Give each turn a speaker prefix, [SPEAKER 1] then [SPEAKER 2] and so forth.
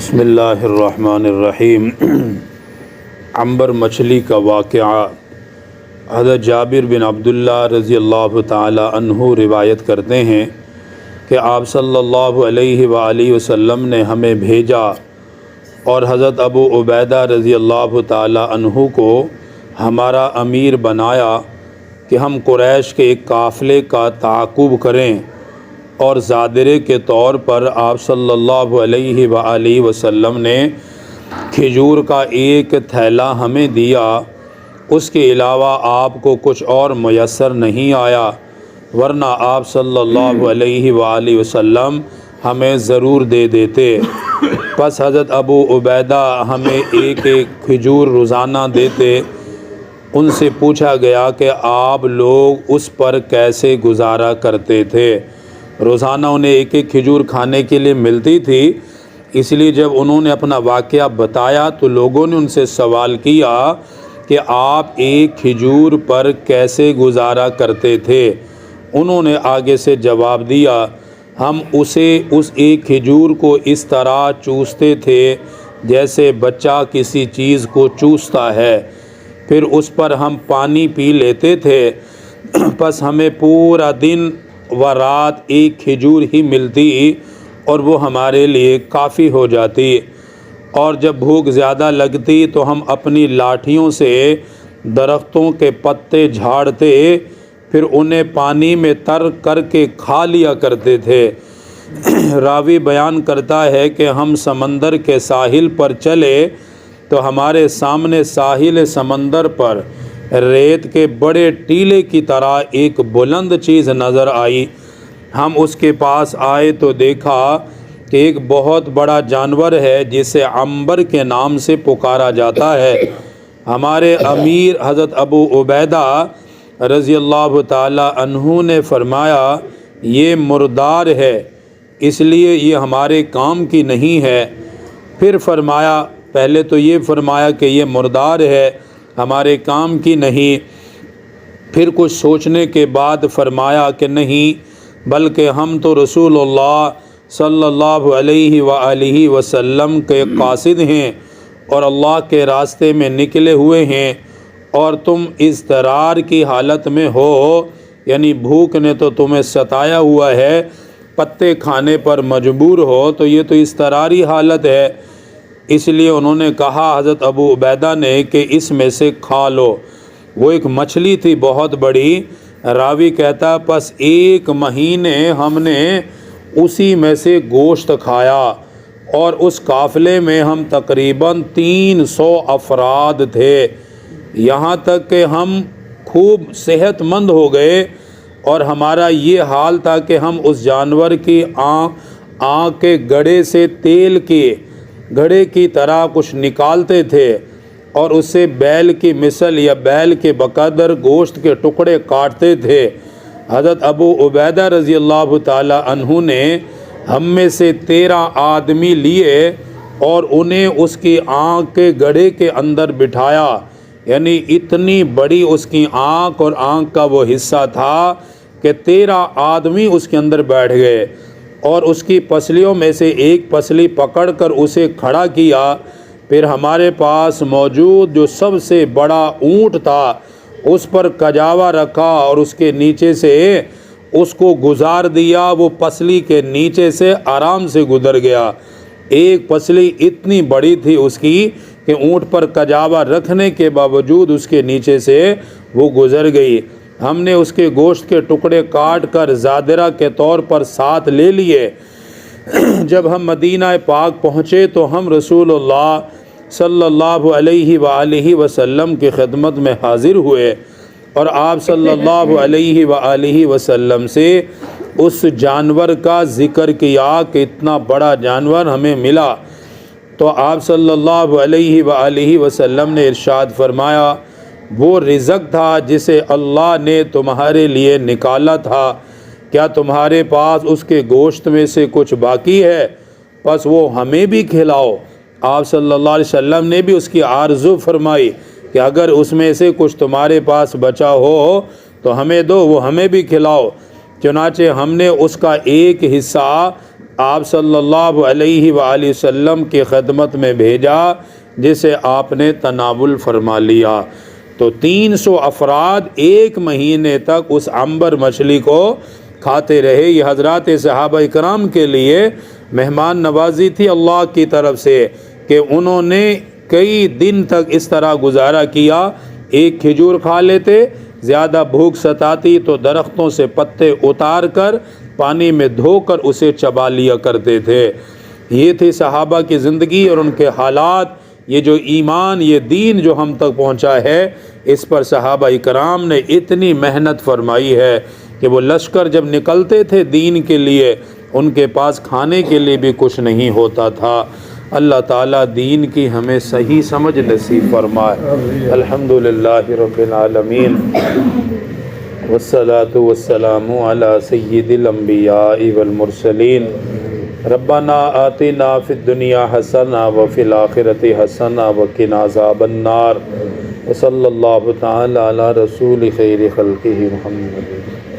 [SPEAKER 1] بسم اللہ الرحمن الرحیم۔ عنبر مچھلی کا واقعہ حضرت جابر بن عبداللہ رضی اللہ تعالی عنہ روایت کرتے ہیں کہ آپ صلی اللہ علیہ وآلہ وسلم نے ہمیں بھیجا اور حضرت ابو عبیدہ رضی اللہ تعالی عنہ کو ہمارا امیر بنایا کہ ہم قریش کے ایک قافلے کا تعاقب کریں، اور زادرے کے طور پر آپ صلی اللہ علیہ وآلہ وسلم نے کھجور کا ایک تھیلا ہمیں دیا۔ اس کے علاوہ آپ کو کچھ اور میسر نہیں آیا، ورنہ آپ صلی اللہ علیہ وآلہ وسلم ہمیں ضرور دے دیتے۔ پس حضرت ابو عبیدہ ہمیں ایک ایک کھجور روزانہ دیتے۔ ان سے پوچھا گیا کہ آپ لوگ اس پر کیسے گزارا کرتے تھے؟ روزانہ انہیں ایک ایک کھجور کھانے کے لیے ملتی تھی، اس لیے جب انہوں نے اپنا واقعہ بتایا تو لوگوں نے ان سے سوال کیا کہ آپ ایک کھجور پر کیسے گزارا کرتے تھے؟ انہوں نے آگے سے جواب دیا، ہم اس ایک کھجور کو اس طرح چوستے تھے جیسے بچہ کسی چیز کو چوستا ہے، پھر اس پر ہم پانی پی لیتے تھے۔ پس ہمیں پورا دن و رات ایک کھجور ہی ملتی اور وہ ہمارے لیے کافی ہو جاتی، اور جب بھوک زیادہ لگتی تو ہم اپنی لاٹھیوں سے درختوں کے پتے جھاڑتے، پھر انہیں پانی میں تر کر کے کھا لیا کرتے تھے۔ راوی بیان کرتا ہے کہ ہم سمندر کے ساحل پر چلے تو ہمارے سامنے ساحل سمندر پر ریت کے بڑے ٹیلے کی طرح ایک بلند چیز نظر آئی۔ ہم اس کے پاس آئے تو دیکھا کہ ایک بہت بڑا جانور ہے جسے عنبر کے نام سے پکارا جاتا ہے۔ ہمارے امیر حضرت ابو عبیدہ رضی اللہ تعالی عنہ نے فرمایا، یہ مردار ہے، اس لیے یہ ہمارے کام کی نہیں ہے۔ پھر فرمایا، پہلے تو یہ فرمایا کہ یہ مردار ہے، ہمارے کام کی نہیں، پھر کچھ سوچنے کے بعد فرمایا کہ نہیں، بلکہ ہم تو رسول اللہ صلی اللہ علیہ وآلہ وسلم کے قاصد ہیں اور اللہ کے راستے میں نکلے ہوئے ہیں، اور تم اضطرار کی حالت میں ہو، یعنی بھوک نے تو تمہیں ستایا ہوا ہے، پتے کھانے پر مجبور ہو، تو یہ تو اضطراری حالت ہے۔ اس لیے انہوں نے کہا حضرت ابو عبیدہ نے کہ اس میں سے کھا لو۔ وہ ایک مچھلی تھی بہت بڑی۔ راوی کہتا، پس ایک مہینے ہم نے اسی میں سے گوشت کھایا، اور اس قافلے میں ہم تقریباً 300 افراد تھے، یہاں تک کہ ہم خوب صحت مند ہو گئے، اور ہمارا یہ حال تھا کہ ہم اس جانور کی آنکھ کے گڑھے سے تیل کے گھڑے کی طرح کچھ نکالتے تھے، اور اس سے بیل کی مثل یا بیل کے بقدر گوشت کے ٹکڑے کاٹتے تھے۔ حضرت ابو عبیدہ رضی اللہ تعالی عنہ نے ہم میں سے 13 آدمی لیے اور انہیں اس کی آنکھ کے گڑھے کے اندر بٹھایا، یعنی اتنی بڑی اس کی آنکھ اور آنکھ کا وہ حصہ تھا کہ 13 آدمی اس کے اندر بیٹھ گئے، اور اس کی پسلیوں میں سے ایک پسلی پکڑ کر اسے کھڑا کیا۔ پھر ہمارے پاس موجود جو سب سے بڑا اونٹ تھا اس پر کجاوا رکھا اور اس کے نیچے سے اس کو گزار دیا، وہ پسلی کے نیچے سے آرام سے گزر گیا۔ ایک پسلی اتنی بڑی تھی اس کی کہ اونٹ پر کجاوا رکھنے کے باوجود اس کے نیچے سے وہ گزر گئی۔ ہم نے اس کے گوشت کے ٹکڑے کاٹ کر زادرہ کے طور پر ساتھ لے لیے۔ جب ہم مدینہ پاک پہنچے تو ہم رسول اللہ صلی اللہ علیہ وآلہ وسلم کی خدمت میں حاضر ہوئے، اور آپ صلی اللہ علیہ وآلہ وسلم سے اس جانور کا ذکر کیا کہ اتنا بڑا جانور ہمیں ملا۔ تو آپ صلی اللہ علیہ وآلہ وسلم نے ارشاد فرمایا، وہ رزق تھا جسے اللہ نے تمہارے لیے نکالا تھا، کیا تمہارے پاس اس کے گوشت میں سے کچھ باقی ہے؟ پس وہ ہمیں بھی کھلاؤ۔ آپ صلی اللہ علیہ وسلم نے بھی اس کی آرزو فرمائی کہ اگر اس میں سے کچھ تمہارے پاس بچا ہو تو ہمیں دو، وہ ہمیں بھی کھلاؤ۔ چنانچہ ہم نے اس کا ایک حصہ آپ صلی اللہ علیہ وآلہ وسلم کی خدمت میں بھیجا جسے آپ نے تناول فرما لیا۔ تو 300 افراد ایک مہینے تک اس عنبر مچھلی کو کھاتے رہے۔ یہ حضرات صحابہ کرام کے لیے مہمان نوازی تھی اللہ کی طرف سے کہ انہوں نے کئی دن تک اس طرح گزارا کیا۔ ایک کھجور کھا لیتے، زیادہ بھوک ستاتی تو درختوں سے پتے اتار کر پانی میں دھو کر اسے چبا لیا کرتے تھے۔ یہ تھی صحابہ کی زندگی اور ان کے حالات۔ یہ جو ایمان، یہ دین جو ہم تک پہنچا ہے، اس پر صحابہ کرام نے اتنی محنت فرمائی ہے کہ وہ لشکر جب نکلتے تھے دین کے لیے، ان کے پاس کھانے کے لیے بھی کچھ نہیں ہوتا تھا۔ اللہ تعالیٰ دین کی ہمیں صحیح سمجھ نصیب فرمائے۔ الحمدللہ رب العالمین، والصلاة والسلام علی سید الانبیاء والمرسلین۔ ربنا آتنا فی الدنیا حسنہ وفی الآخرۃ حسنہ وقنا عذاب النار۔ وصلی اللہ تعالی علی رسول خیر خلقہ محمد۔